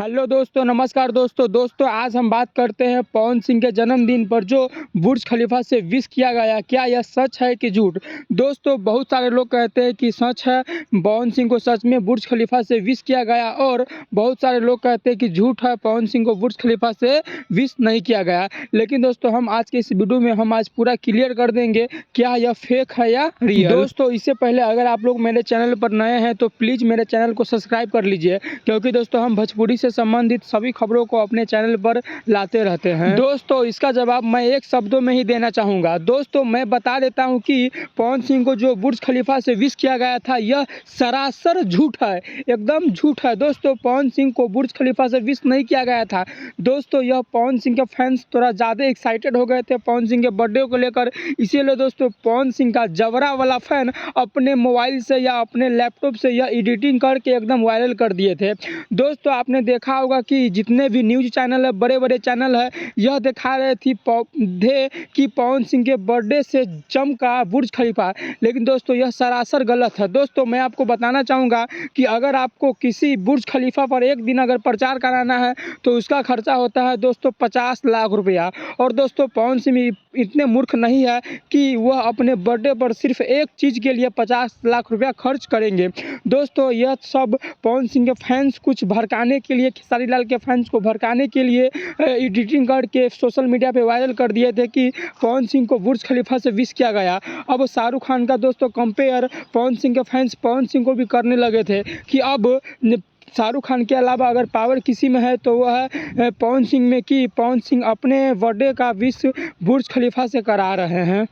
Hello दोस्तों, नमस्कार दोस्तों आज हम बात करते हैं पवन सिंह के जन्मदिन पर जो बुर्ज खलीफा से विश किया गया। क्या यह सच है कि झूठ? दोस्तों बहुत सारे लोग कहते हैं कि सच है, पवन सिंह को सच में बुर्ज खलीफा से विश किया गया, और बहुत सारे लोग कहते हैं कि झूठ है, पवन सिंह को बुर्ज खलीफा से विश नहीं किया गया। लेकिन दोस्तों हम आज के इस वीडियो में हम आज पूरा क्लियर कर देंगे क्या यह फेक है या रियल। दोस्तों इससे पहले अगर आप लोग मेरे चैनल पर नए हैं तो प्लीज़ मेरे चैनल को सब्सक्राइब कर लीजिए, क्योंकि दोस्तों हम भोजपुरी से संबंधित सभी खबरों को अपने चैनल पर लाते रहते हैं। दोस्तों इसका जवाब मैं एक शब्दों में ही देना चाहूँगा। दोस्तों मैं बता देता हूँ कि पवन सिंह को जो बुर्ज खलीफा से विश किया गया था यह सरासर झूठ है, एकदम झूठ है। दोस्तों पवन सिंह को बुर्ज खलीफा से विश नहीं किया गया था। दोस्तों यह पवन सिंह के फैंस थोड़ा ज़्यादा एक्साइटेड हो गए थे पवन सिंह के बर्थडे को लेकर, इसीलिए दोस्तों पवन सिंह का जबरा वाला फैन अपने मोबाइल से या अपने लैपटॉप से यह एडिटिंग करके एकदम वायरल कर दिए थे। दोस्तों आपने देखा होगा कि जितने भी न्यूज़ चैनल है, बड़े बड़े चैनल है, यह दिखा रहे थे कि पवन सिंह के बर्थडे से चमका बुर्ज खलीफा, लेकिन दोस्तों यह सरासर गलत है। दोस्तों मैं आपको बताना चाहूँगा कि अगर आपको किसी बुर्ज खलीफा पर एक दिन अगर प्रचार कराना है तो उसका खर्चा होता है दोस्तों 50 लाख रुपया। और दोस्तों पवन सिंह इतने मूर्ख नहीं है कि वह अपने बर्थडे पर सिर्फ एक चीज़ के लिए 50 लाख रुपया खर्च करेंगे। दोस्तों यह सब पवन सिंह के फैंस कुछ भड़काने के लिए, खेसारी लाल के फैंस को भड़काने के लिए एडिटिंग करके सोशल मीडिया पे वायरल कर दिए थे कि पवन सिंह को बुर्ज खलीफा से विश किया गया। अब शाहरुख खान का दोस्तों कंपेयर पवन सिंह के फैंस पवन सिंह को भी करने लगे थे कि अब शाहरुख खान के अलावा अगर पावर किसी में है तो वह है पवन सिंह में, कि पवन सिंह अपने बर्थडे का विश बुर्ज खलीफा से करा रहे हैं।